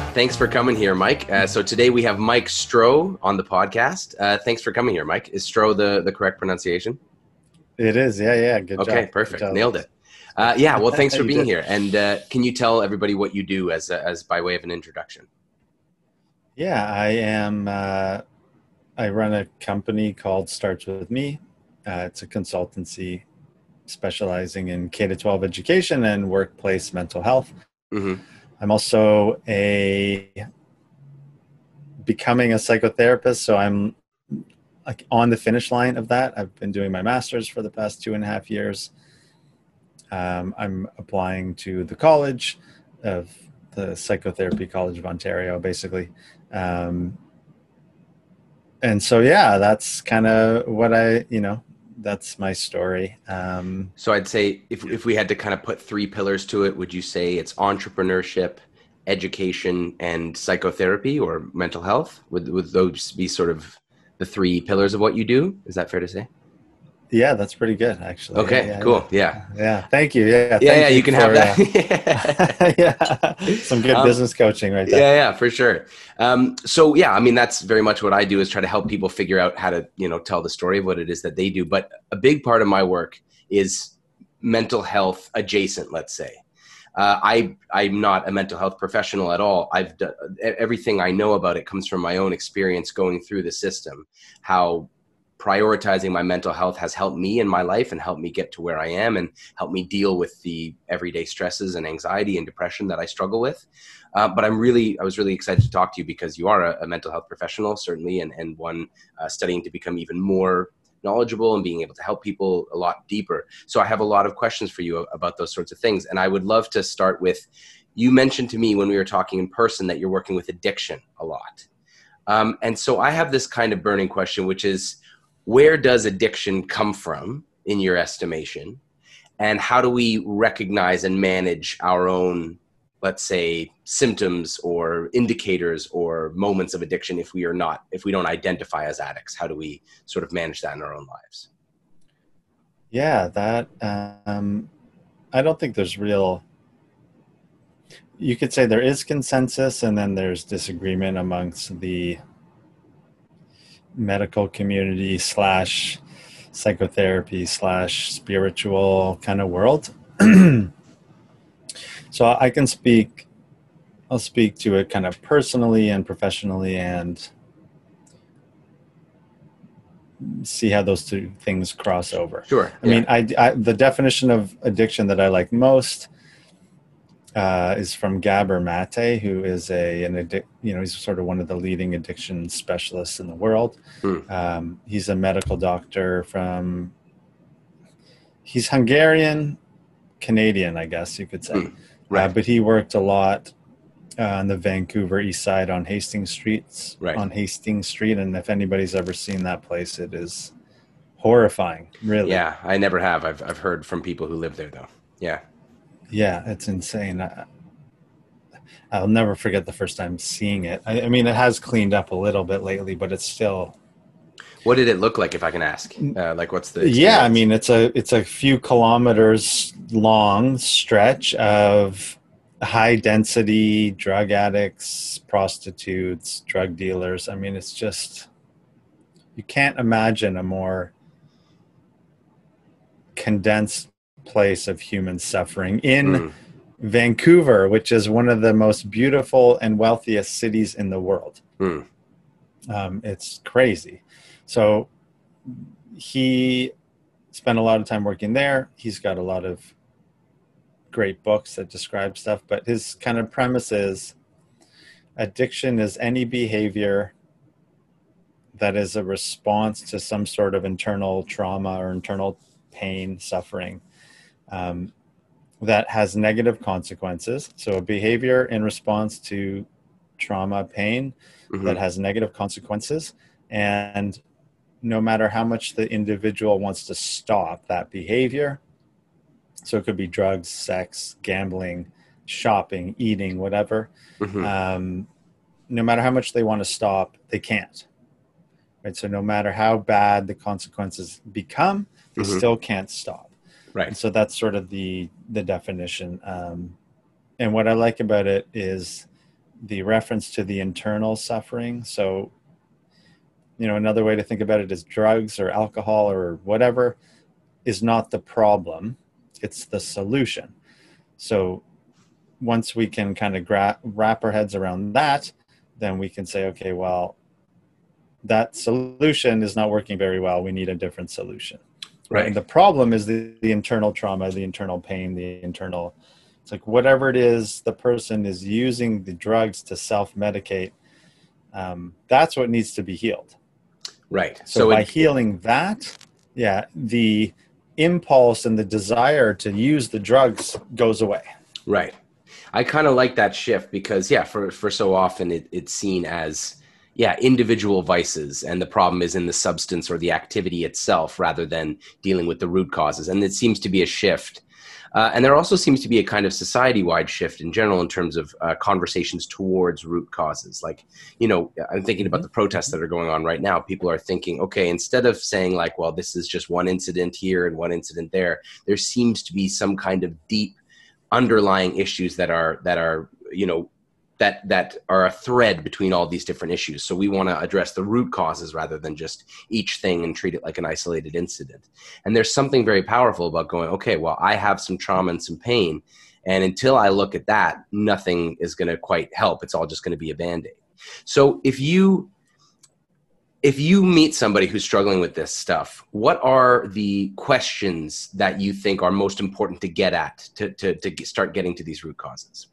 Thanks for coming here, Mike. So today we have Mike Stroh on the podcast. Thanks for coming here, Mike. Is Stroh the correct pronunciation? It is. Yeah. Good job. Okay, perfect. Good job. Nailed it. Well, thanks for You being did. here. And can you tell everybody what you do as by way of an introduction? Yeah, I am. I run a company called Starts With Me. It's a consultancy specializing in K-12 education and workplace mental health. Mm-hmm. I'm also becoming a psychotherapist, so I'm like on the finish line of that. I've been doing my master's for the past 2.5 years. I'm applying to the college of the Psychotherapy College of Ontario, basically. And so, yeah, that's kind of what that's my story. So I'd say if we had to kind of put three pillars to it, would you say it's entrepreneurship, education, and psychotherapy or mental health? Would those be sort of the three pillars of what you do? Is that fair to say? Yeah, that's pretty good, actually. Okay, cool. Yeah. Thank you. Yeah. Yeah, you can have that. Yeah. Some good business coaching right there. Yeah, for sure. So yeah, I mean, that's very much what I do, is try to help people figure out how to, tell the story of what it is that they do. But a big part of my work is mental health adjacent, let's say. I'm not a mental health professional at all. I've done everything I know about it comes from my own experience going through the system, how prioritizing my mental health has helped me in my life and helped me get to where I am and helped me deal with the everyday stresses and anxiety and depression that I struggle with. But I was really excited to talk to you because you are a mental health professional, certainly, and one studying to become even more knowledgeable and being able to help people a lot deeper. So I have a lot of questions for you about those sorts of things. And I would love to start with, you mentioned to me when we were talking in person that you're working with addiction a lot. And so I have this kind of burning question, which is, where does addiction come from in your estimation? And how do we recognize and manage our own, let's say, symptoms or indicators or moments of addiction if we don't identify as addicts? How do we sort of manage that in our own lives? Yeah, that I don't think there's you could say there is consensus and then there's disagreement amongst the medical community / psychotherapy / spiritual kind of world. So I'll speak to it kind of personally and professionally and see how those two things cross over. Sure. I mean, the definition of addiction that I like most is from Gabor Mate, who is he's sort of one of the leading addiction specialists in the world. He's a medical doctor he's Hungarian Canadian, I guess you could say. Right. But he worked a lot on the Vancouver East Side on Hastings Street. Right. On Hastings Street, and if anybody's ever seen that place, it is horrifying, really. Yeah, I never have. I've heard from people who live there, though. Yeah. Yeah, it's insane. I'll never forget the first time seeing it. I mean, it has cleaned up a little bit lately, but it's still. What did it look like, if I can ask? What's the experience? Yeah, I mean, it's a few kilometers long stretch of high density drug addicts, prostitutes, drug dealers. I mean, it's just, you can't imagine a more condensed place of human suffering in Vancouver, which is one of the most beautiful and wealthiest cities in the world. It's crazy. So he spent a lot of time working there. He's got a lot of great books that describe stuff, but his kind of premise is addiction is any behavior that is a response to some sort of internal trauma or internal pain, suffering, that has negative consequences. So a behavior in response to trauma, pain, that has negative consequences. And no matter how much the individual wants to stop that behavior, so it could be drugs, sex, gambling, shopping, eating, whatever, no matter how much they want to stop, they can't. Right? So no matter how bad the consequences become, they still can't stop. Right. And so that's sort of the definition. And what I like about it is the reference to the internal suffering. So, another way to think about it is drugs or alcohol or whatever is not the problem. It's the solution. So once we can kind of wrap our heads around that, then we can say, okay, well, that solution is not working very well. We need a different solution. Right. And the problem is the internal trauma, the internal pain, it's like whatever it is, the person is using the drugs to self-medicate. That's what needs to be healed. Right. So by healing that, the impulse and the desire to use the drugs goes away. Right. I kind of like that shift because, for so often it's seen as, individual vices, and the problem is in the substance or the activity itself rather than dealing with the root causes. And it seems to be a shift. And there also seems to be a kind of society-wide shift in general in terms of conversations towards root causes. Like, I'm thinking about the protests that are going on right now. People are thinking, okay, instead of saying like, well, this is just one incident here and one incident there, there seems to be some kind of deep underlying issues that are that are a thread between all these different issues. So we want to address the root causes rather than just each thing and treat it like an isolated incident. And there's something very powerful about going, okay, well, I have some trauma and some pain, and until I look at that, nothing is going to quite help. It's all just going to be a Band-Aid. So if you meet somebody who's struggling with this stuff, what are the questions that you think are most important to get at to start getting to these root causes?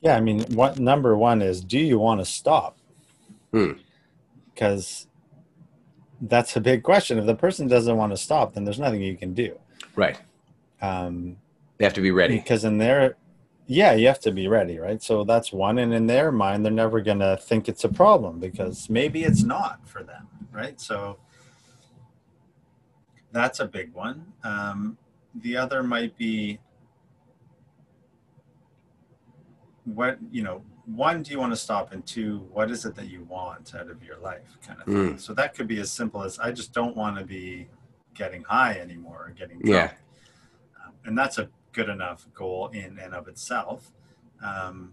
Yeah, I mean, number one is, do you want to stop? Because that's a big question. If the person doesn't want to stop, then there's nothing you can do. Right. They have to be ready. Because you have to be ready, right? So that's one. And in their mind, they're never going to think it's a problem because maybe it's not for them, right? So that's a big one. The other might be, one, do you want to stop? And two, what is it that you want out of your life kind of thing? So that could be as simple as, I just don't want to be getting high anymore or getting drunk. And that's a good enough goal in and of itself. It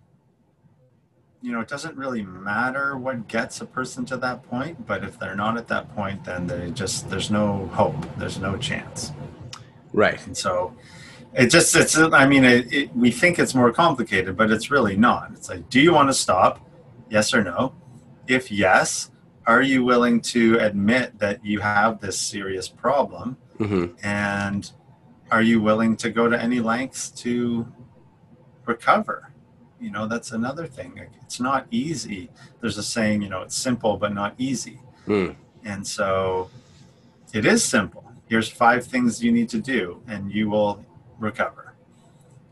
doesn't really matter what gets a person to that point, but if they're not at that point, then there's no hope. There's no chance. Right. And so we think it's more complicated, but it's really not. It's like, do you want to stop? Yes or no? If yes, are you willing to admit that you have this serious problem? And are you willing to go to any lengths to recover? That's another thing. It's not easy. There's a saying, it's simple, but not easy. And so it is simple. Here's 5 things you need to do and you will recover.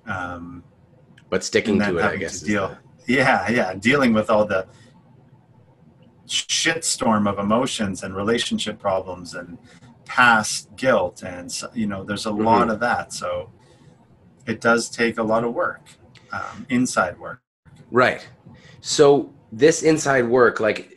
But sticking to it, I guess. Dealing with all the shitstorm of emotions and relationship problems and past guilt, and there's a lot of that. So it does take a lot of work, inside work. Right. So this inside work, like,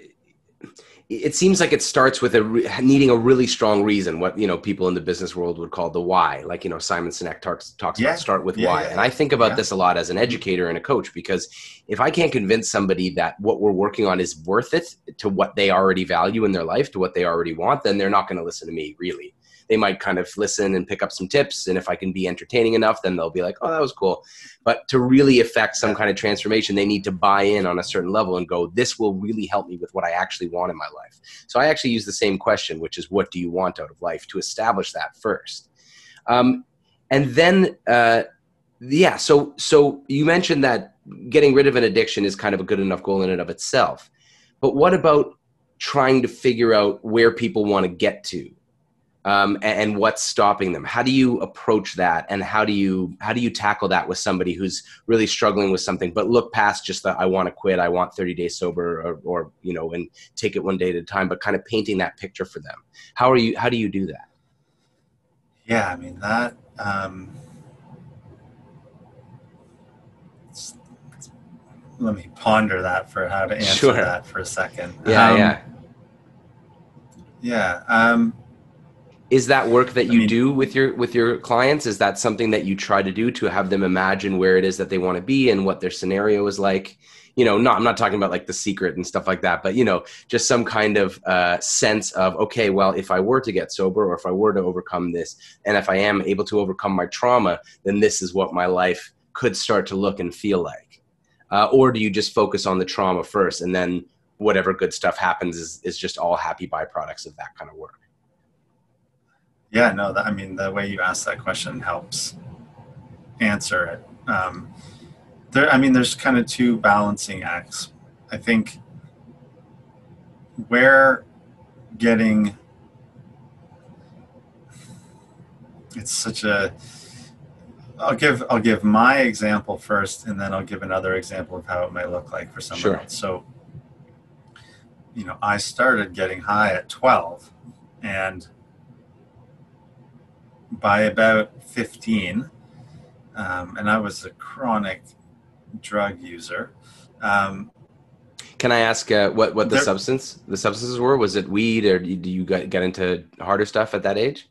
it seems like it starts with needing a really strong reason, what people in the business world would call the why. Like, Simon Sinek talks about start with why. And I think about this a lot as an educator and a coach, because if I can't convince somebody that what we're working on is worth it to what they already value in their life, to what they already want, then they're not going to listen to me, really. They might kind of listen and pick up some tips. And if I can be entertaining enough, then they'll be like, oh, that was cool. But to really affect some kind of transformation, they need to buy in on a certain level and go, this will really help me with what I actually want in my life. So I actually use the same question, which is, what do you want out of life, to establish that first. And then, so you mentioned that getting rid of an addiction is kind of a good enough goal in and of itself. But what about trying to figure out where people want to get to? And what's stopping them? How do you approach that? And how do you tackle that with somebody who's really struggling with something, but look past just the, I want to quit, I want 30 days sober, or and take it one day at a time, but kind of painting that picture for them. How do you do that? Yeah, I mean, that, let me ponder that for how to answer that for a second. Is that work that you do with your clients? Is that something that you try to do to have them imagine where it is that they want to be and what their scenario is like? I'm not talking about like The Secret and stuff like that, but just some kind of sense of, okay, well, if I were to get sober, or if I were to overcome this, and if I am able to overcome my trauma, then this is what my life could start to look and feel like. Or do you just focus on the trauma first, and then whatever good stuff happens is just all happy byproducts of that kind of work? Yeah, no, the way you ask that question helps answer it. There's kind of two balancing acts. I think it's such a, I'll give my example first, and then I'll give another example of how it might look like for someone else. So, I started getting high at 12, and by about 15, and I was a chronic drug user. Can I ask what the substances were? Was it weed, or do you get into harder stuff at that age?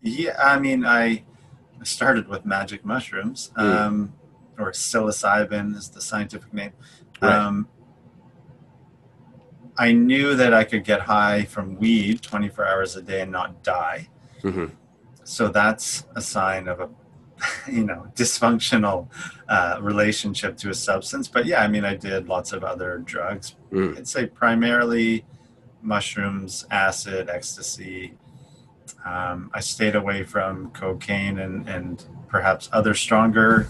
Yeah, I started with magic mushrooms, or psilocybin is the scientific name. Right. I knew that I could get high from weed 24 hours a day and not die. Mm-hmm. So that's a sign of a, dysfunctional relationship to a substance. But yeah, I did lots of other drugs. I'd say primarily mushrooms, acid, ecstasy. I stayed away from cocaine and perhaps other stronger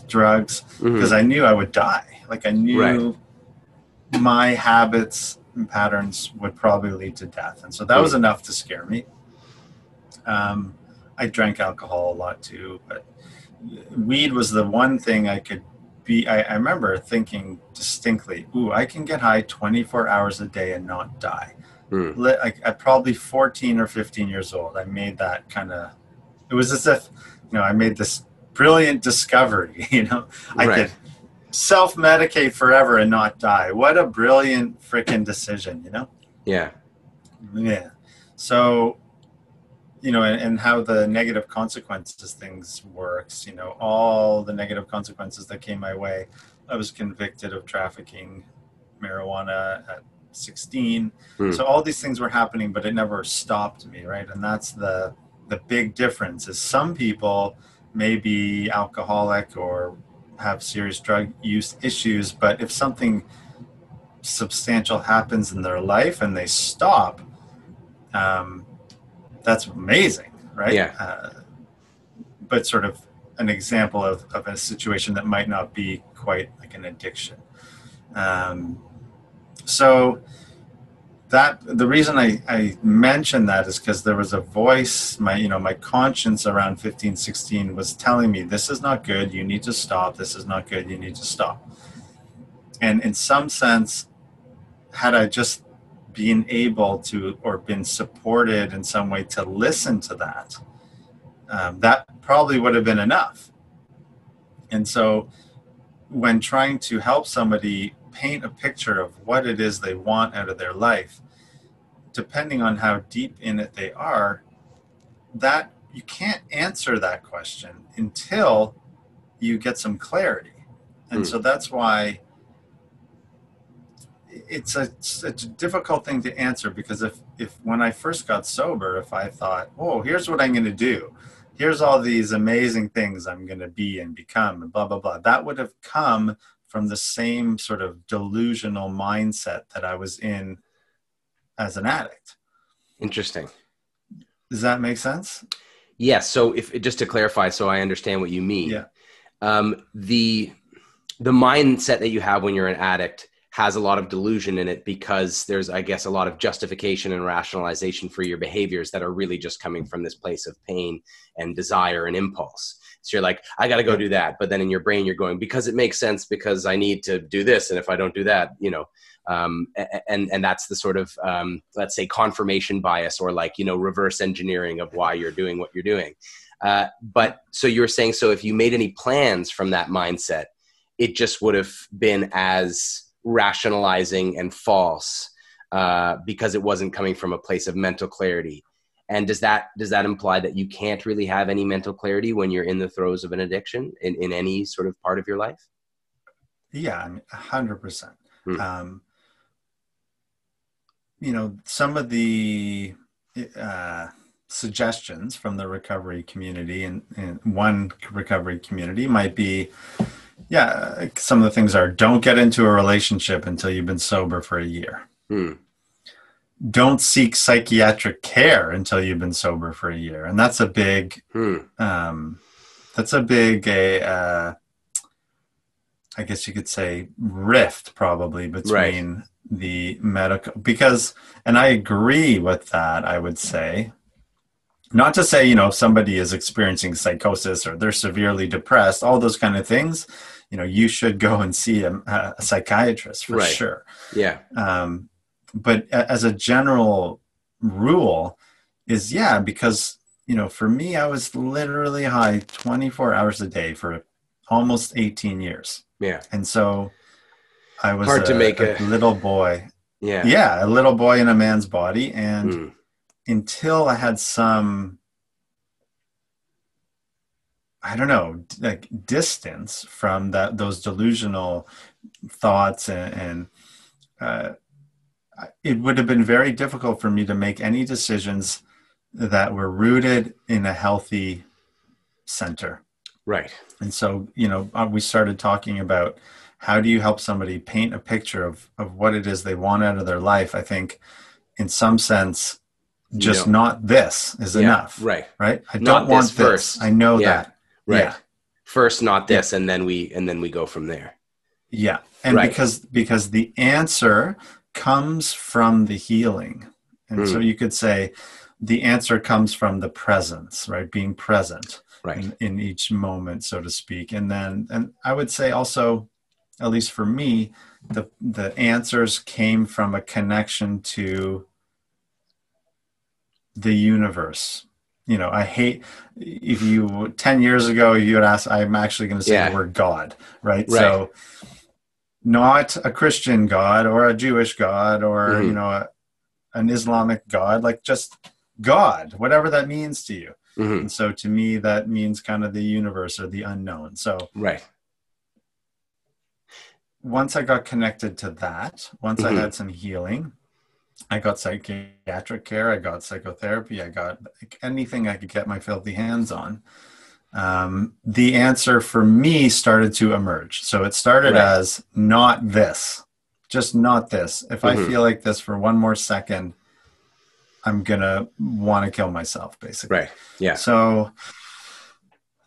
drugs because I knew I would die. Like I knew my habits and patterns would probably lead to death. And so that was enough to scare me. I drank alcohol a lot too, but weed was the one thing I could be. I remember thinking distinctly, I can get high 24 hours a day and not die. At probably 14 or 15 years old, I made that it was as if, I made this brilliant discovery, I could self-medicate forever and not die. What a brilliant freaking decision, Yeah. So, and how the negative consequences things works, all the negative consequences that came my way. I was convicted of trafficking marijuana at 16. So all these things were happening, but it never stopped me, right? And that's the big difference is some people may be alcoholic or have serious drug use issues, but if something substantial happens in their life and they stop, that's amazing, right? Yeah. But sort of an example of a situation that might not be quite like an addiction. So that the reason I mentioned that is because there was a voice, my conscience around 15, 16 was telling me, this is not good, you need to stop. This is not good, you need to stop. And in some sense, had I just been able to, or been supported in some way to listen to that, that probably would have been enough. And so when trying to help somebody paint a picture of what it is they want out of their life, depending on how deep in it they are, that you can't answer that question until you get some clarity. And so that's why it's a difficult thing to answer, because if when I first got sober, if I thought, here's what I'm going to do, here's all these amazing things I'm going to be and become and blah, blah, blah, that would have come from the same sort of delusional mindset that I was in as an addict. Interesting. Does that make sense? Yes. So just to clarify, so I understand what you mean. Yeah. The mindset that you have when you're an addict has a lot of delusion in it, because there's, I guess, a lot of justification and rationalization for your behaviors that are really just coming from this place of pain and desire and impulse. So you're like, I got to go do that. But then in your brain, you're going, because it makes sense, because I need to do this. And if I don't do that, and that's the sort of, let's say, confirmation bias, or like, reverse engineering of why you're doing what you're doing. But so you're saying, so if you made any plans from that mindset, it just would have been as rationalizing and false, because it wasn't coming from a place of mental clarity. And does that imply that you can't really have any mental clarity when you're in the throes of an addiction in any sort of part of your life? Yeah, 100%. Some of the suggestions from the recovery community, and one recovery community might be, some of the things are: don't get into a relationship until you've been sober for a year. Don't seek psychiatric care until you've been sober for a year. And that's a big, I guess you could say, rift probably between the medical, because, and I agree with that, I would say, not to say, if somebody is experiencing psychosis or they're severely depressed, all those kind of things, you should go and see a psychiatrist for sure. Yeah. But as a general rule is, because, for me, I was literally high 24 hours a day for almost 18 years. Yeah. And so I was hard to make a little boy. Yeah. Yeah. A little boy in a man's body. And until I had some, I don't know, like distance from those delusional thoughts and it would have been very difficult for me to make any decisions that were rooted in a healthy center. Right. And so, we started talking about how do you help somebody paint a picture of what it is they want out of their life. I think in some sense, just not this is enough. Right. Right. I not don't want this. First. I know that. Right. Yeah. First, not this. And then we go from there. Yeah. And because the answer comes from the healing. And so you could say the answer comes from the presence, right? Being present in each moment, so to speak. And I would say also, at least for me, the answers came from a connection to the universe. I hate, if you 10 years ago, you would ask, I'm actually going to say the word God, right? So not a Christian God or a Jewish God or, an Islamic God, like just God, whatever that means to you. And so to me, that means kind of the universe or the unknown. So once I got connected to that, once I had some healing, I got psychiatric care, I got psychotherapy, I got anything I could get my filthy hands on. The answer for me started to emerge. So it started as not this, just not this. If I feel like this for one more second, I'm going to want to kill myself, basically. Right. Yeah. So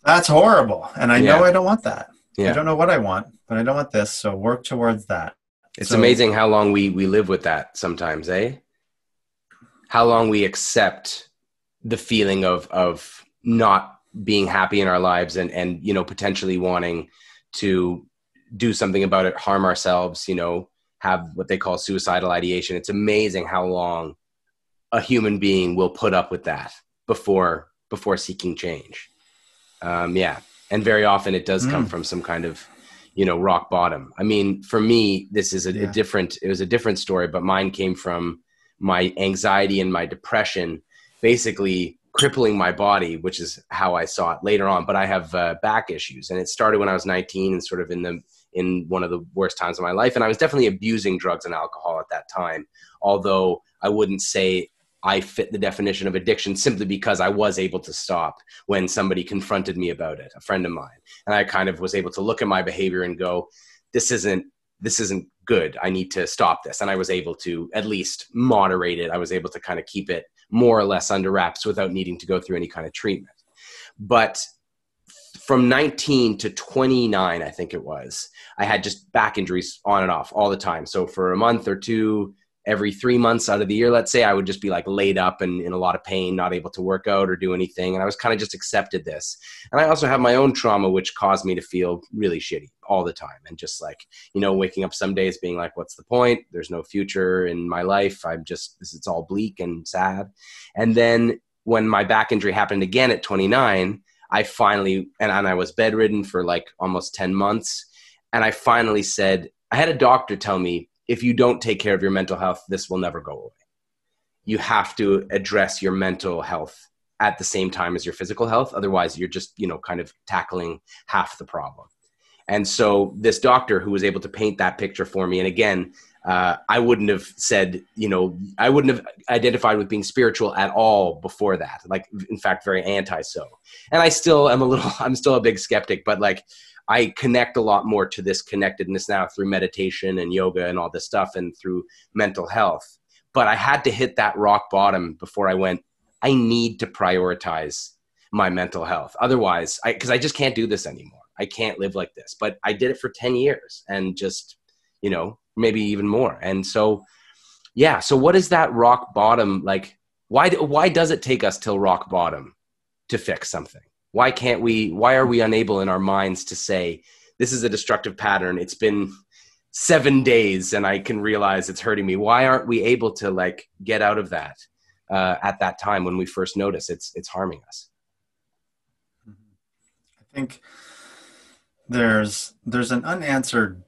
that's horrible. And I know I don't want that. Yeah. I don't know what I want, but I don't want this. So work towards that. It's amazing how long we live with that sometimes, eh? How long we accept the feeling of not being happy in our lives and potentially wanting to do something about it, harm ourselves, have what they call suicidal ideation. It's amazing how long a human being will put up with that before seeking change. And very often it does come from some kind of, rock bottom. I mean, for me, this is it was a different story, but mine came from my anxiety and my depression, basically crippling my body, which is how I saw it later on. But I have back issues, and it started when I was 19 and sort of in one of the worst times of my life. And I was definitely abusing drugs and alcohol at that time, although I wouldn't say I fit the definition of addiction simply because I was able to stop when somebody confronted me about it, a friend of mine. And I kind of was able to look at my behavior and go, this isn't good. I need to stop this. And I was able to at least moderate it. I was able to kind of keep it more or less under wraps without needing to go through any kind of treatment. But from 19 to 29, I think it was, I had just back injuries on and off all the time. So for a month or two, every 3 months out of the year, let's say, I would just be like laid up and in a lot of pain, not able to work out or do anything. And I was kind of just accepted this. And I also have my own trauma, which caused me to feel really shitty all the time. And just like, waking up some days being like, what's the point? There's no future in my life. It's all bleak and sad. And then when my back injury happened again at 29, I finally, and I was bedridden for like almost 10 months. And I finally said, I had a doctor tell me, if you don't take care of your mental health, this will never go away. you have to address your mental health at the same time as your physical health. Otherwise, you're just, kind of tackling half the problem. And so this doctor who was able to paint that picture for me, and again, I wouldn't have said, I wouldn't have identified with being spiritual at all before that. Like, in fact, very anti-so. And I'm still a big skeptic, but like, I connect a lot more to this connectedness now through meditation and yoga and all this stuff and through mental health. But I had to hit that rock bottom before I went, I need to prioritize my mental health. Otherwise, because I just can't do this anymore. I can't live like this. But I did it for 10 years and just, maybe even more. And so, yeah. So what is that rock bottom? Like, why does it take us till rock bottom to fix something? Why are we unable in our minds to say, this is a destructive pattern. It's been 7 days and I can realize it's hurting me. Why aren't we able to like get out of that at that time when we first notice it's harming us? I think there's an unanswered,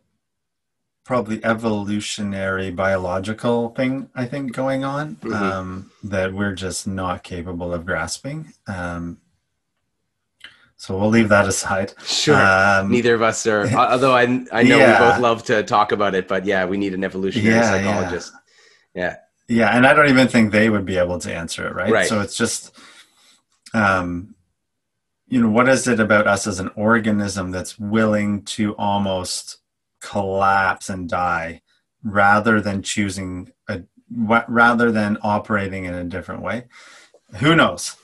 probably evolutionary biological thing, I think, going on that we're just not capable of grasping. So we'll leave that aside. Sure. Neither of us are, although I know we both love to talk about it, but yeah, we need an evolutionary psychologist. Yeah. Yeah. And I don't even think they would be able to answer it. Right. So it's just, what is it about us as an organism that's willing to almost collapse and die rather than rather than operating in a different way? Who knows?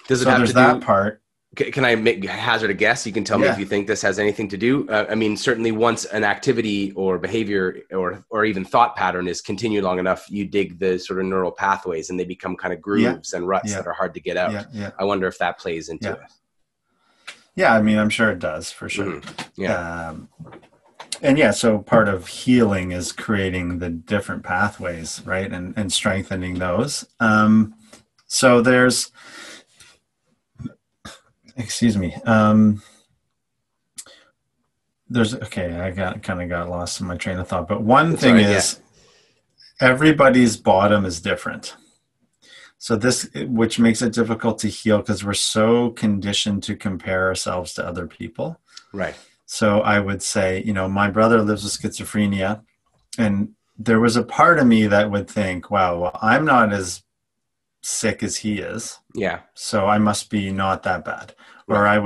Does it so have there's to that do, part. Can I hazard a guess? You can tell me if you think this has anything to do. I mean, certainly once an activity or behavior or even thought pattern is continued long enough, you dig the sort of neural pathways and they become kind of grooves and ruts that are hard to get out. I wonder if that plays into it. Yeah, I mean, I'm sure it does, for sure. So part of healing is creating the different pathways, right? And strengthening those. So there's, excuse me. I got lost in my train of thought. But one thing is everybody's bottom is different. So which makes it difficult to heal because we're so conditioned to compare ourselves to other people. Right. So I would say, my brother lives with schizophrenia, and there was a part of me that would think, wow, well, I'm not as sick as he is. Yeah. So I must be not that bad. Right. Or I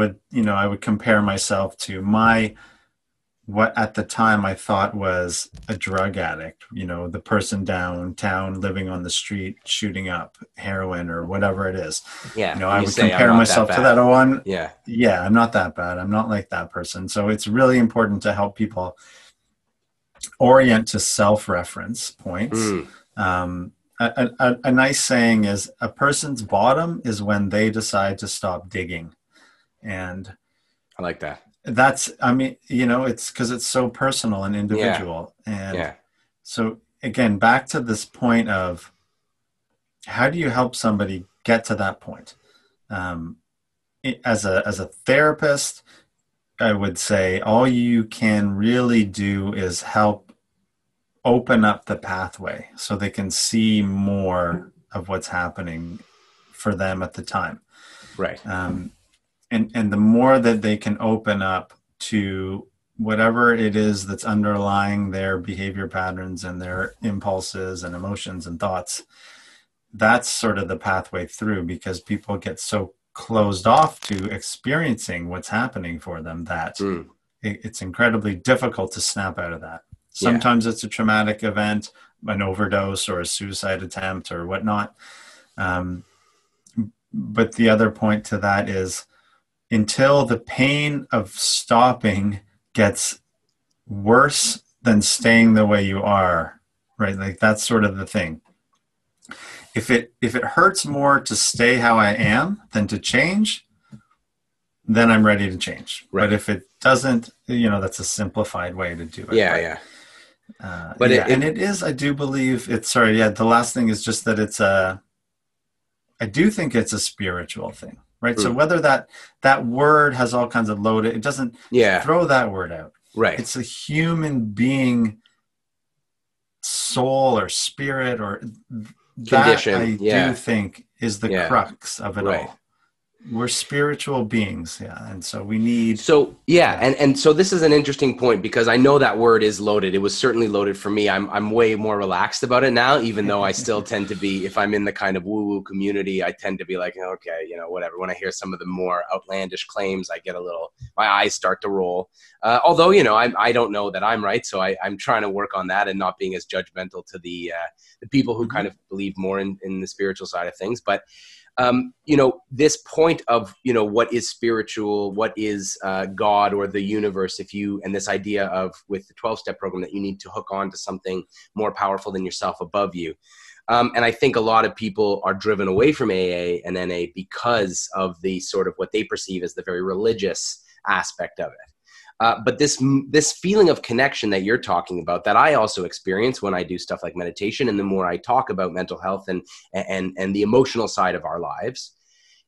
would compare myself to what at the time I thought was a drug addict, the person downtown living on the street, shooting up heroin or whatever it is. Yeah. I would compare myself to that one. Yeah. Yeah. I'm not that bad. I'm not like that person. So it's really important to help people orient to self-reference points. A nice saying is a person's bottom is when they decide to stop digging. And I like that. It's because it's so personal and individual. And so again, back to this point of how do you help somebody get to that point? As a therapist, I would say all you can really do is help open up the pathway so they can see more of what's happening for them at the time. Right. And the more that they can open up to whatever it is that's underlying their behavior patterns and their impulses and emotions and thoughts, that's sort of the pathway through, because people get so closed off to experiencing what's happening for them that it's incredibly difficult to snap out of that. Sometimes it's a traumatic event, an overdose or a suicide attempt or whatnot. But the other point to that is until the pain of stopping gets worse than staying the way you are, right? Like that's sort of the thing. If it hurts more to stay how I am than to change, then I'm ready to change. Right. But if it doesn't, that's a simplified way to do it. Yeah, right? yeah. But it is, I do believe the last thing is just that I do think it's a spiritual thing, right? So whether that word has all kinds of loaded, it doesn't throw that word out. Right. It's a human being soul or spirit, or that Condition. I Yeah. do think is the Yeah. crux of it Right. all. We're spiritual beings, yeah, and so we need. So yeah, and so this is an interesting point because I know that word is loaded. It was certainly loaded for me. I'm way more relaxed about it now, even though I still tend to be, if I'm in the kind of woo-woo community, I tend to be like, okay, whatever. When I hear some of the more outlandish claims, I get a little, my eyes start to roll. Although I don't know that I'm right, so I'm trying to work on that and not being as judgmental to the people who kind of believe more in the spiritual side of things, but. This point of, what is spiritual, what is God or the universe, and this idea of with the 12-step program that you need to hook on to something more powerful than yourself above you. And I think a lot of people are driven away from AA and NA because of the sort of what they perceive as the very religious aspect of it. But this feeling of connection that you're talking about, that I also experience when I do stuff like meditation, and the more I talk about mental health and the emotional side of our lives,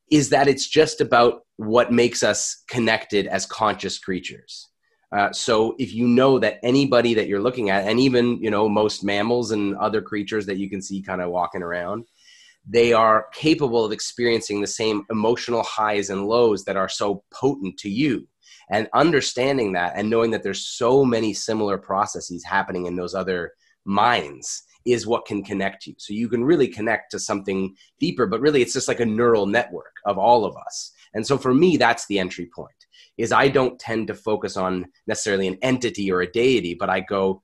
is that it's just about what makes us connected as conscious creatures. So if you know that anybody that you're looking at, and even most mammals and other creatures that you can see kind of walking around, they are capable of experiencing the same emotional highs and lows that are so potent to you. And understanding that and knowing that there's so many similar processes happening in those other minds is what can connect you. So you can really connect to something deeper, but really it's just like a neural network of all of us. And so for me, that's the entry point, is I don't tend to focus on necessarily an entity or a deity, but I go,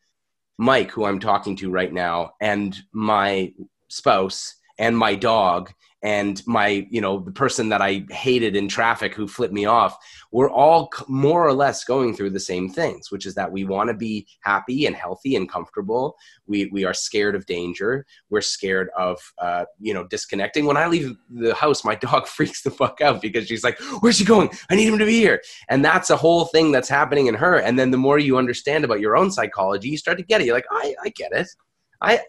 Mike, who I'm talking to right now, and my spouse and my dog and my, the person that I hated in traffic who flipped me off, we're all more or less going through the same things, which is that we want to be happy and healthy and comfortable. We are scared of danger. We're scared of, disconnecting. When I leave the house, my dog freaks the fuck out because she's like, where's she going? I need him to be here. And that's a whole thing that's happening in her. And then the more you understand about your own psychology, you start to get it. You're like, I get it.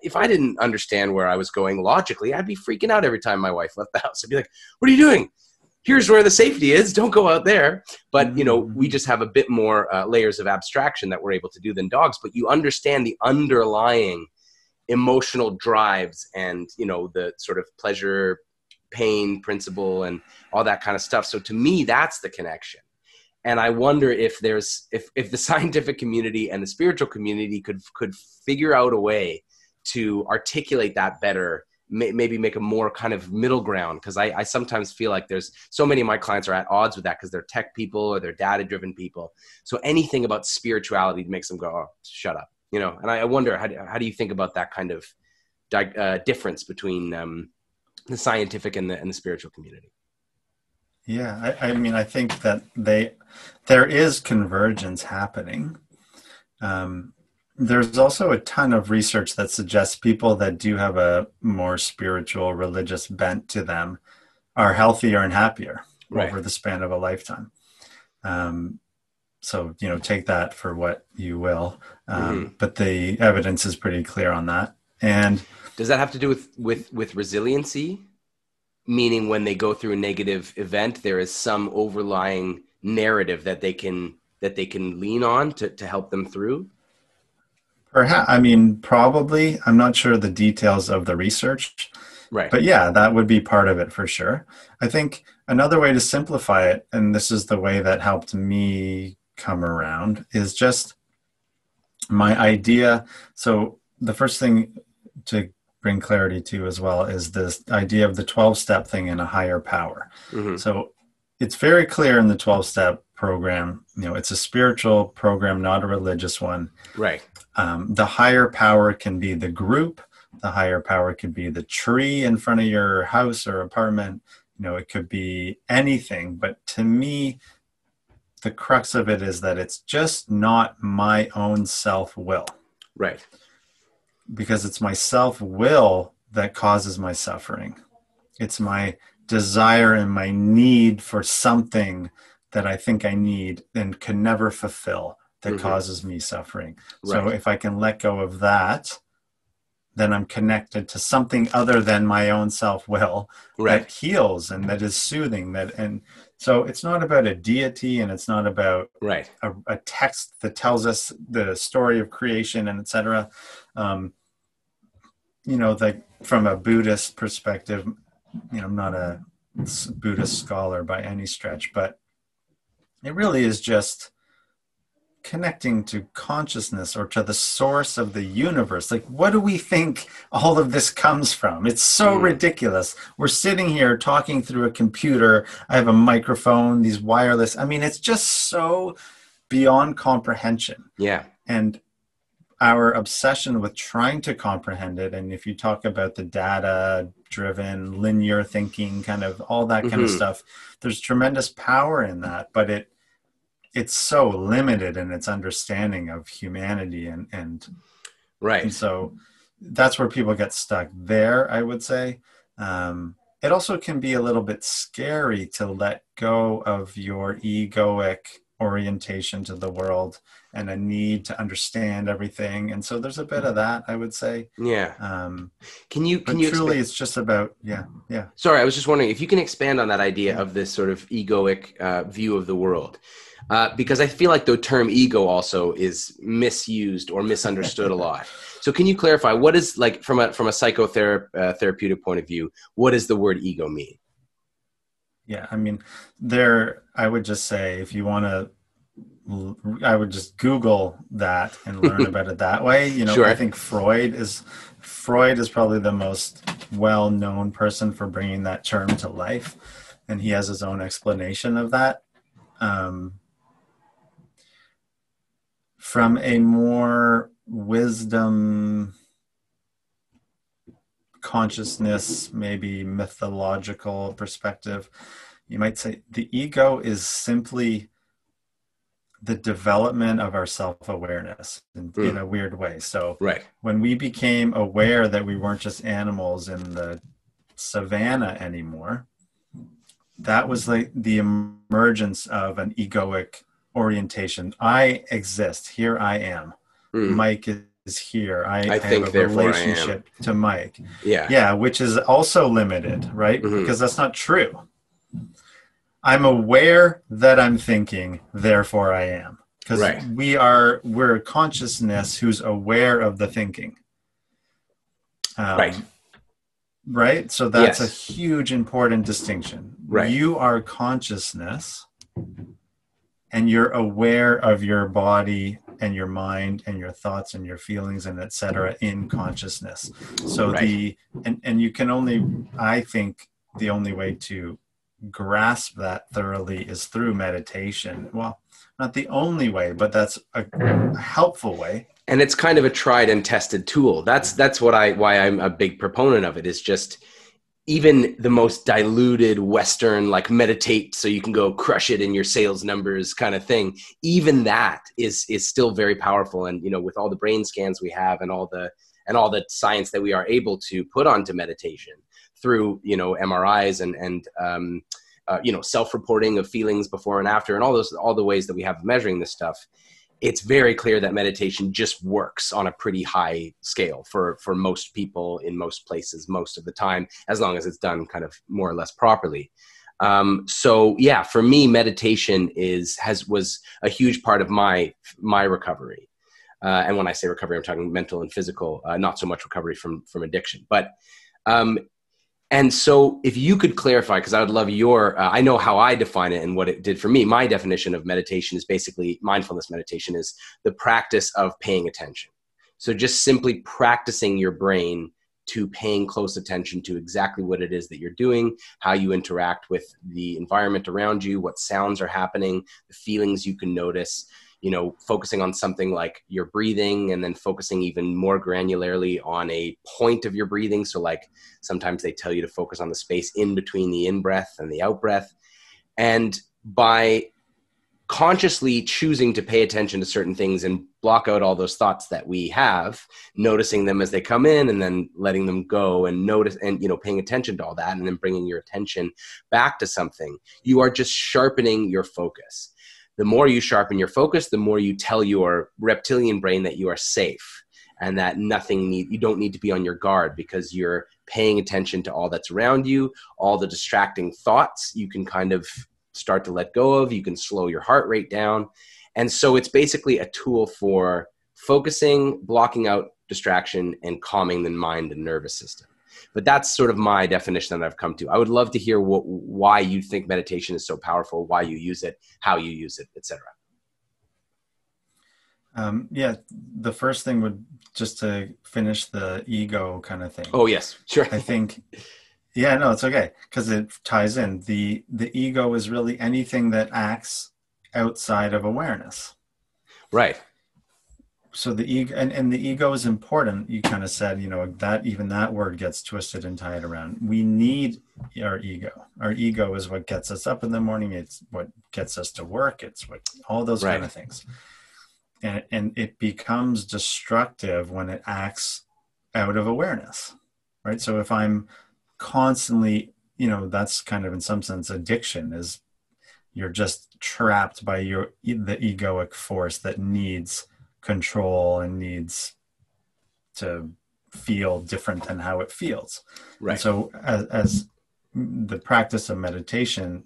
If I didn't understand where I was going logically, I'd be freaking out every time my wife left the house. I'd be like, what are you doing? Here's where the safety is. Don't go out there. But, we just have a bit more layers of abstraction that we're able to do than dogs. But you understand the underlying emotional drives and, the sort of pleasure, pain principle and all that kind of stuff. So to me, that's the connection. And I wonder if if the scientific community and the spiritual community could figure out a way to articulate that better, maybe make a more kind of middle ground. Because I sometimes feel like there's so many of my clients are at odds with that because they're tech people or they're data-driven people. So anything about spirituality makes them go, oh, shut up, And I wonder, how do you think about that kind of difference between the scientific and the spiritual community? Yeah, I mean, I think that there is convergence happening. There's also a ton of research that suggests people that do have a more spiritual, religious bent to them are healthier and happier over the span of a lifetime. So, take that for what you will. But the evidence is pretty clear on that. And does that have to do with resiliency? Meaning when they go through a negative event, there is some overlying narrative that they can lean on to help them through? Perhaps, I mean, probably. I'm not sure the details of the research. Right. But yeah, that would be part of it for sure. I think another way to simplify it, and this is the way that helped me come around, is just my idea. So the first thing to bring clarity to as well is this idea of the 12-step thing and a higher power. So it's very clear in the 12-step program, it's a spiritual program, not a religious one. Right. The higher power can be the group. The higher power could be the tree in front of your house or apartment. It could be anything. But to me, the crux of it is that it's just not my own self-will. Right. Because it's my self-will that causes my suffering. It's my desire and my need for something that I think I need and can never fulfill that causes me suffering. Right. So if I can let go of that, then I'm connected to something other than my own self-will that heals and that is soothing. And so it's not about a deity, and it's not about a text that tells us the story of creation and etc. like from a Buddhist perspective, I'm not a Buddhist scholar by any stretch, but it really is just connecting to consciousness or to the source of the universe. Like, what do we think all of this comes from? It's so ridiculous. We're sitting here talking through a computer. I have a microphone, these wireless. I mean, it's just so beyond comprehension. Yeah. And our obsession with trying to comprehend it, and if you talk about the data driven linear thinking, kind of all that kind of stuff, there's tremendous power in that, but it's so limited in its understanding of humanity and right. And so that's where people get stuck there, I would say. It also can be a little bit scary to let go of your egoic orientation to the world and a need to understand everything. And so there's a bit of that, I would say. Yeah. Can you truly it's just about, yeah. Sorry, I was just wondering if you can expand on that idea of this sort of egoic view of the world. Because I feel like the term ego also is misused or misunderstood a lot. So can you clarify what is, like, from a psychotherapeutic point of view, what does the word ego mean? Yeah, I mean, I would just say, if you want to, I would just Google that and learn about it that way. Sure. I think Freud is probably the most well-known person for bringing that term to life, and he has his own explanation of that. From a more wisdom, consciousness, maybe mythological perspective, you might say the ego is simply the development of our self-awareness in a weird way. So when we became aware that we weren't just animals in the savannah anymore, that was like the emergence of an egoic orientation. I exist. Here I am. Mike is here. I think, have a relationship to Mike. Yeah, which is also limited, right? Because that's not true. I'm aware that I'm thinking, therefore I am. Because we're a consciousness who's aware of the thinking. Right? So that's a huge, important distinction. You are consciousness, and you're aware of your body and your mind and your thoughts and your feelings and etc. in consciousness. So and you can only, I think, the only way to grasp that thoroughly is through meditation. Well, not the only way, but that's a helpful way. And it's kind of a tried and tested tool. That's why I'm a big proponent of it, is just even the most diluted Western, like, meditate so you can go crush it in your sales numbers kind of thing. Even that is still very powerful. And, with all the brain scans we have and all the science that we are able to put onto meditation through, MRIs and self-reporting of feelings before and after, and all the ways that we have of measuring this stuff, it's very clear that meditation just works on a pretty high scale for most people in most places most of the time, as long as it's done kind of more or less properly. So yeah, for me, meditation was a huge part of my recovery. And when I say recovery, I'm talking mental and physical, not so much recovery from addiction. But and so if you could clarify, because I would love I know how I define it and what it did for me. My definition of meditation is basically, mindfulness meditation is the practice of paying attention. So just simply practicing your brain to paying close attention to exactly what it is that you're doing, how you interact with the environment around you, what sounds are happening, the feelings you can notice. Focusing on something like your breathing, and then focusing even more granularly on a point of your breathing. So, like, sometimes they tell you to focus on the space in between the in-breath and the out-breath. And by consciously choosing to pay attention to certain things and block out all those thoughts that we have, noticing them as they come in and then letting them go, and paying attention to all that, and then bringing your attention back to something, you are just sharpening your focus. The more you sharpen your focus, the more you tell your reptilian brain that you are safe and that you don't need to be on your guard, because you're paying attention to all that's around you, all the distracting thoughts you can kind of start to let go of. You can slow your heart rate down. And so it's basically a tool for focusing, blocking out distraction and calming the mind and nervous system. But that's sort of my definition that I've come to. I would love to hear why you think meditation is so powerful, why you use it, how you use it, etc. Yeah, the first thing would just to finish the ego kind of thing. Oh, yes, sure. I think, yeah, no, it's okay, because it ties in. The ego is really anything that acts outside of awareness. Right. So the ego, and the ego is important. You kind of said, that even that word gets twisted and tied around. We need our ego. Our ego is what gets us up in the morning. It's what gets us to work. It's what, all those kind of things. And it becomes destructive when it acts out of awareness, right? So if I'm constantly, that's kind of in some sense addiction, is you're just trapped by the egoic force that needs control and needs to feel different than how it feels. Right. And so as the practice of meditation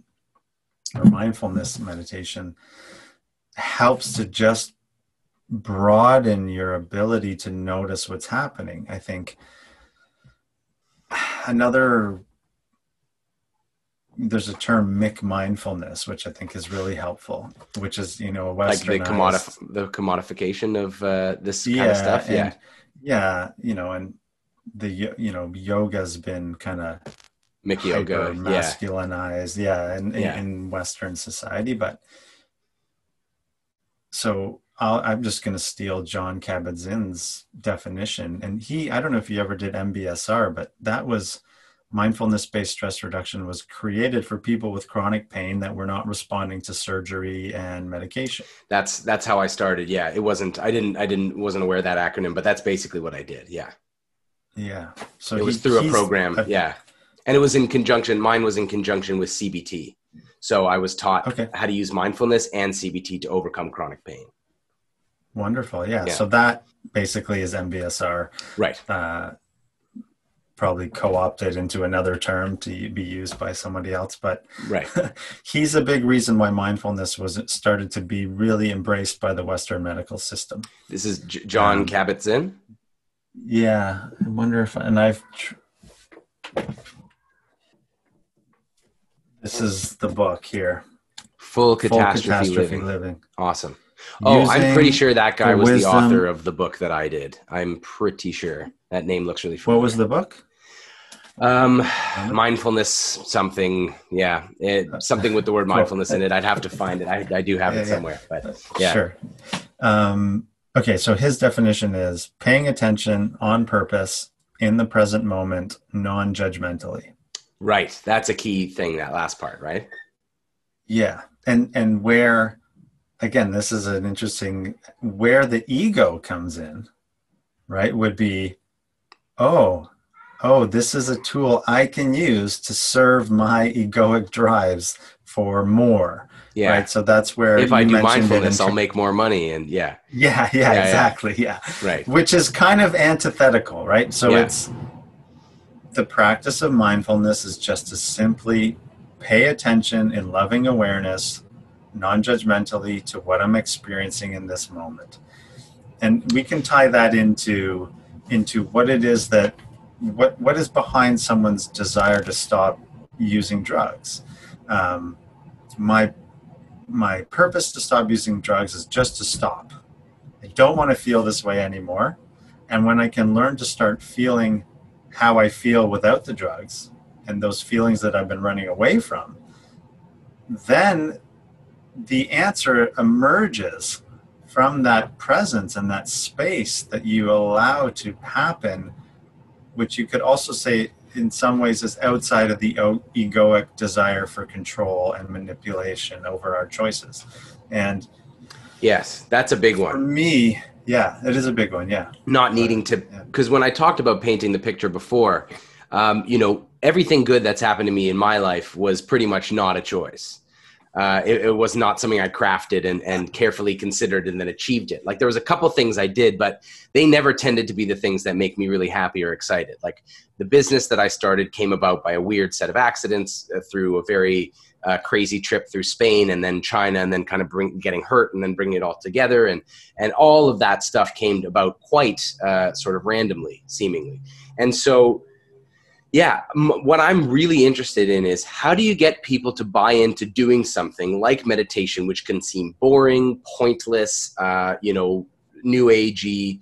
or mindfulness meditation helps to just broaden your ability to notice what's happening. I think there's a term McMindfulness, which I think is really helpful, which is, a Western, like the commodification of this kind of stuff. And the, yoga's been kind of yoga masculinized. In Western society. But so I'm just going to steal John Kabat-Zinn's definition. And I don't know if you ever did MBSR, but that was mindfulness-based stress reduction was created for people with chronic pain that were not responding to surgery and medication. That's how I started. Yeah. It wasn't wasn't aware of that acronym, but that's basically what I did. Yeah. Yeah. So it was through a program. And it was mine was in conjunction with CBT. So I was taught how to use mindfulness and CBT to overcome chronic pain. Wonderful. Yeah. So that basically is MBSR. Right. Probably co-opted into another term to be used by somebody else, but right. He's a big reason why mindfulness started to be really embraced by the Western medical system. This is John Kabat-Zinn. Yeah. I wonder if, this is the book here. Full Catastrophe Living. Awesome. I'm pretty sure that guy was the author of the book that I did. I'm pretty sure. That name looks really familiar. What was the book? Mindfulness something. Yeah. Something with the word mindfulness in it. I'd have to find it. I do have it somewhere, but yeah. Sure. Okay. So his definition is paying attention on purpose in the present moment, non-judgmentally. Right. That's a key thing, that last part, right? Yeah. And where, again, this is an interesting, where the ego comes in, right, would be, this is a tool I can use to serve my egoic drives for more. Yeah. Right. So that's where if I do mindfulness, I'll make more money. And exactly. Yeah. Right. Which is kind of antithetical, right? So it's the practice of mindfulness is just to simply pay attention in loving awareness, non-judgmentally to what I'm experiencing in this moment. And we can tie that into what it is that, what is behind someone's desire to stop using drugs. My purpose to stop using drugs is just to stop. I don't want to feel this way anymore. And when I can learn to start feeling how I feel without the drugs and those feelings that I've been running away from, then the answer emerges from that presence and that space that you allow to happen, which you could also say in some ways is outside of the egoic desire for control and manipulation over our choices. And yes, that's a big one. For me, yeah, it is a big one. Yeah. Not needing to, because when I talked about painting the picture before, everything good that's happened to me in my life was pretty much not a choice. It was not something I crafted and carefully considered and then achieved it. Like there was a couple things I did, but they never tended to be the things that make me really happy or excited. Like the business that I started came about by a weird set of accidents through a very crazy trip through Spain and then China, and then kind of getting hurt and then bringing it all together. And all of that stuff came about quite sort of randomly, seemingly. And so, yeah, what I'm really interested in is how do you get people to buy into doing something like meditation, which can seem boring, pointless, new agey,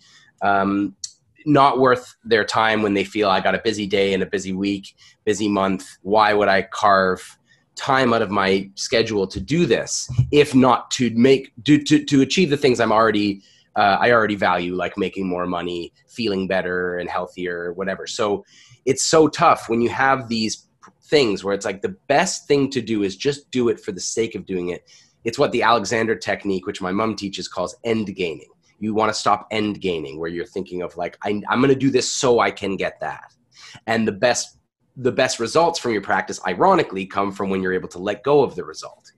not worth their time when they feel I got a busy day and a busy week, busy month. Why would I carve time out of my schedule to do this, if not to to achieve the things I already value, like making more money, feeling better and healthier, whatever. So it's so tough when you have these things where it's like the best thing to do is just do it for the sake of doing it. It's what the Alexander technique, which my mom teaches, calls end gaining. You want to stop end gaining, where you're thinking of like, I'm going to do this so I can get that. And the best results from your practice, ironically, come from when you're able to let go of the result.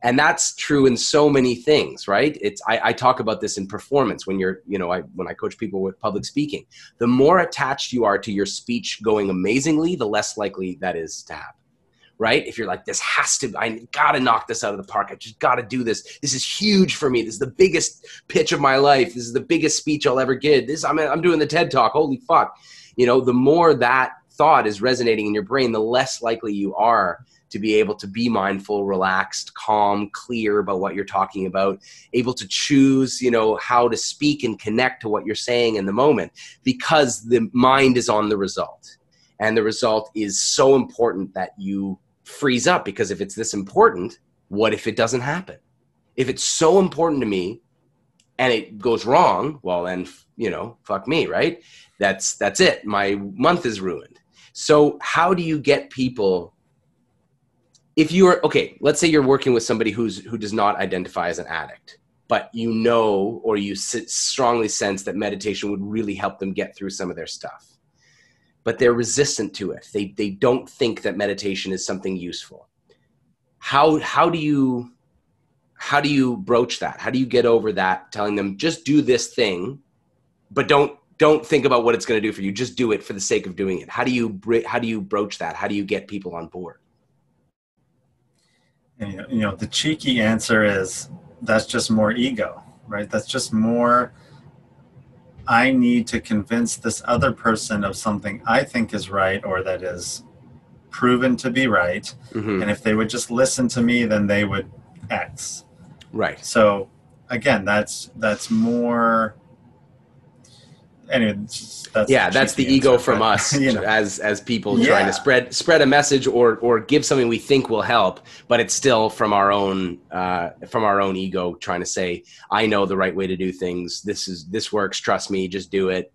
And that's true in so many things, right? I talk about this in performance when when I coach people with public speaking. The more attached you are to your speech going amazingly, the less likely that is to happen, right? If you're like, I gotta knock this out of the park. I just gotta do this. This is huge for me. This is the biggest pitch of my life. This is the biggest speech I'll ever give. I'm doing the TED Talk. Holy fuck. The more that thought is resonating in your brain, the less likely you are to be able to be mindful, relaxed, calm, clear about what you're talking about, able to choose, how to speak and connect to what you're saying in the moment, because the mind is on the result. And the result is so important that you freeze up, because if it's this important, what if it doesn't happen? If it's so important to me and it goes wrong, well then, fuck me, right? That's it. My month is ruined. So how do you get people, if you're, okay, let's say you're working with somebody who does not identify as an addict, but or you strongly sense that meditation would really help them get through some of their stuff, but they're resistant to it. They don't think that meditation is something useful. How do you broach that? How do you get over that, telling them just do this thing, but don't think about what it's going to do for you. Just do it for the sake of doing it. How do you broach that? How do you get people on board? And, the cheeky answer is that's just more ego, right? That's just more, I need to convince this other person of something I think is right, or that is proven to be right. Mm-hmm. And if they would just listen to me, then they would X. Right. So again, that's more, anyway, that's the ego from us as people trying to spread a message or give something we think will help, but it's still from our own ego trying to say, I know the right way to do things. This works. Trust me, just do it.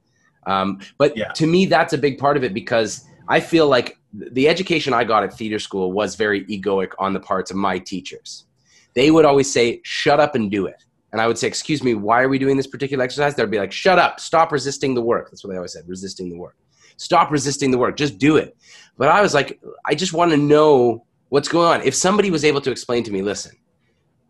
To me, that's a big part of it, because I feel like the education I got at theater school was very egoic on the parts of my teachers. They would always say, shut up and do it. And I would say, excuse me, why are we doing this particular exercise? They'd be like, shut up, stop resisting the work. That's what they always said, resisting the work. Stop resisting the work, just do it. But I was like, I just want to know what's going on. If somebody was able to explain to me, listen,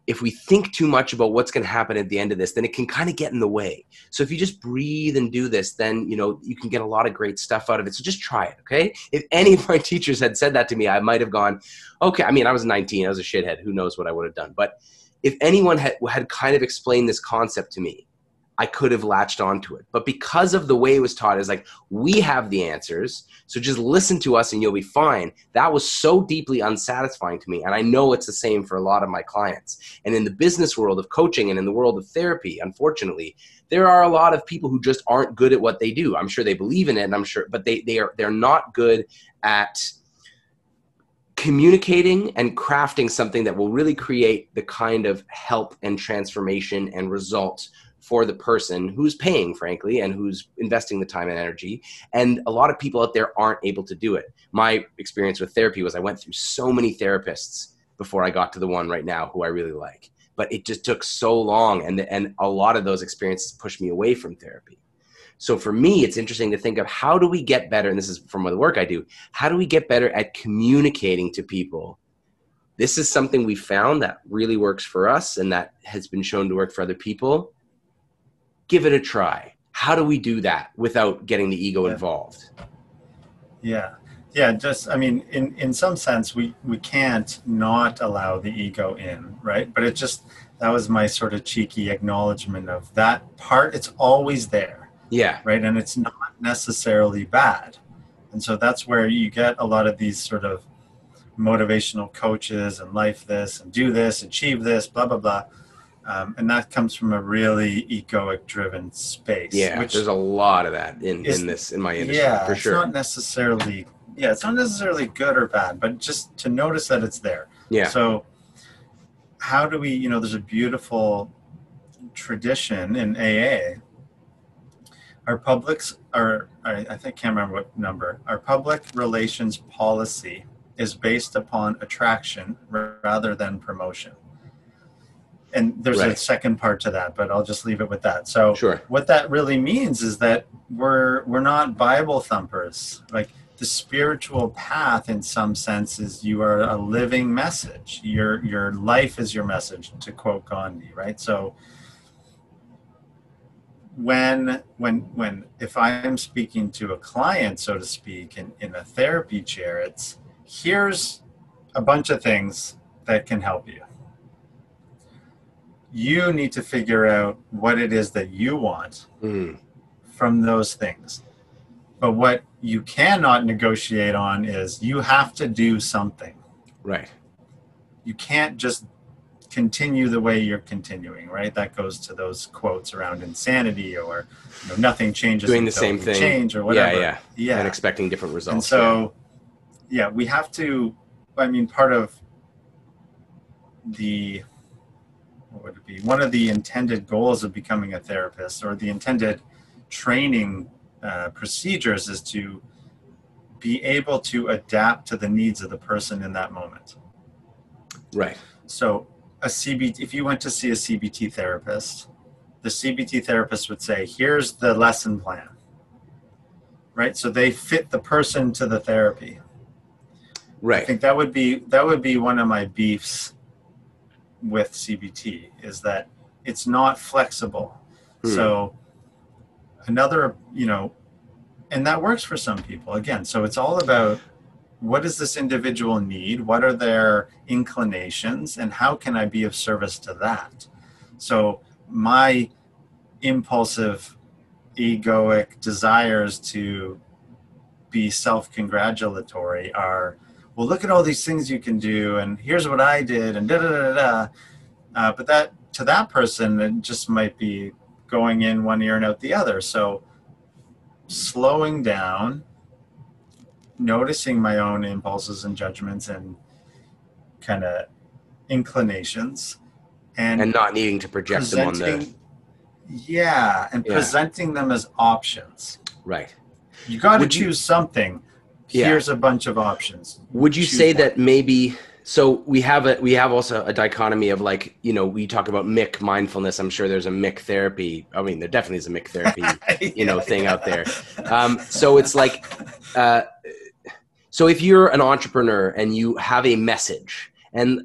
if we think too much about what's going to happen at the end of this, then it can kind of get in the way. So if you just breathe and do this, then, you can get a lot of great stuff out of it. So just try it, okay? If any of my teachers had said that to me, I might have gone, okay. I mean, I was 19, I was a shithead. Who knows what I would have done? But if anyone had kind of explained this concept to me, I could have latched onto it. But because of the way it was taught, is like, we have the answers, so just listen to us and you'll be fine. That was so deeply unsatisfying to me. And I know it's the same for a lot of my clients. And in the business world of coaching and in the world of therapy, unfortunately, there are a lot of people who just aren't good at what they do. I'm sure they believe in it, and I'm sure, but they're not good at communicating and crafting something that will really create the kind of help and transformation and results for the person who's paying, frankly, and who's investing the time and energy. And a lot of people out there aren't able to do it. My experience with therapy was I went through so many therapists before I got to the one right now who I really like. But it just took so long, and a lot of those experiences pushed me away from therapy. So for me, it's interesting to think of, how do we get better, and this is from the work I do, how do we get better at communicating to people this is something we found that really works for us and that has been shown to work for other people. Give it a try. How do we do that without getting the ego involved? Yeah. Just, I mean, in some sense, we can't not allow the ego in, right? But that was my sort of cheeky acknowledgement of that part. It's always there. Yeah. Right. And it's not necessarily bad. And so that's where you get a lot of these sort of motivational coaches and life this and do this, achieve this, blah, blah, blah. And that comes from a really egoic driven space. Yeah, there's a lot of that in my industry, for sure. It's not necessarily good or bad, but just to notice that it's there. Yeah. So how do we, there's a beautiful tradition in AA. I can't remember what number. Our public relations policy is based upon attraction rather than promotion. And there's a second part to that, but I'll just leave it with that. So what that really means is that we're not Bible thumpers. Like, the spiritual path in some sense is you are a living message. Your life is your message, to quote Gandhi, right? So if I am speaking to a client, so to speak, in a therapy chair, here's a bunch of things that can help you. You need to figure out what it is that you want from those things. But what you cannot negotiate on is you have to do something. Right. You can't just continue the way you're continuing, right? That goes to those quotes around insanity or nothing changes. Doing the same thing. Change or whatever. Yeah. And expecting different results. And so, we have to, part of what would it be? One of the intended goals of becoming a therapist, or the intended training procedures, is to be able to adapt to the needs of the person in that moment. Right. So if you went to see a CBT therapist, the CBT therapist would say, here's the lesson plan, right? So they fit the person to the therapy. Right. I think that would be one of my beefs with CBT, is that it's not flexible. So another, and that works for some people again. So it's all about, what does this individual need? What are their inclinations? And how can I be of service to that? So my impulsive, egoic desires to be self-congratulatory are, well, look at all these things you can do, and here's what I did, and but that, to that person, it just might be going in one ear and out the other. So slowing down, noticing my own impulses and judgments and kind of inclinations, and not needing to project them on the... presenting them as options. Right. You got to choose something. Here's a bunch of options. Would you say that maybe, so we have also a dichotomy of, like, we talk about MIC mindfulness. I'm sure there's a MIC therapy. I mean, there definitely is a MIC therapy, thing out there. So it's like, so if you're an entrepreneur and you have a message, and,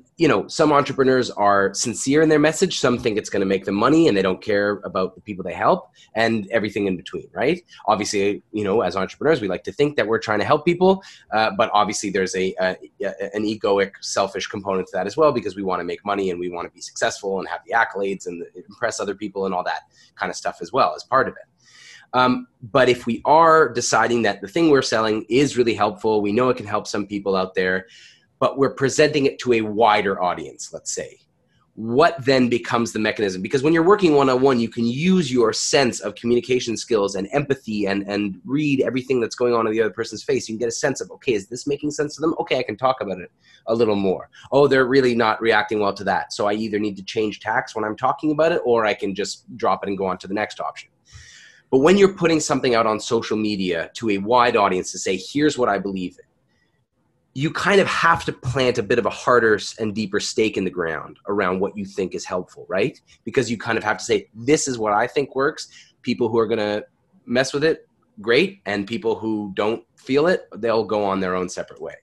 some entrepreneurs are sincere in their message. Some think it's going to make them money and they don't care about the people they help, and everything in between, right? Obviously, as entrepreneurs, we like to think that we're trying to help people. But obviously there's an egoic, selfish component to that as well, because we want to make money and we want to be successful and have the accolades and impress other people and all that kind of stuff as well as part of it. But if we are deciding that the thing we're selling is really helpful, we know it can help some people out there, but we're presenting it to a wider audience, let's say, what then becomes the mechanism? Because when you're working one-on-one, you can use your sense of communication skills and empathy and read everything that's going on in the other person's face. You can get a sense of, okay, is this making sense to them? Okay, I can talk about it a little more. Oh, they're really not reacting well to that. So I either need to change tacks when I'm talking about it, or I can just drop it and go on to the next option. But when you're putting something out on social media to a wide audience to say, here's what I believe in, you kind of have to plant a bit of a harder and deeper stake in the ground around what you think is helpful, right? Because you kind of have to say, this is what I think works. People who are going to mess with it, great. And people who don't feel it, they'll go on their own separate way.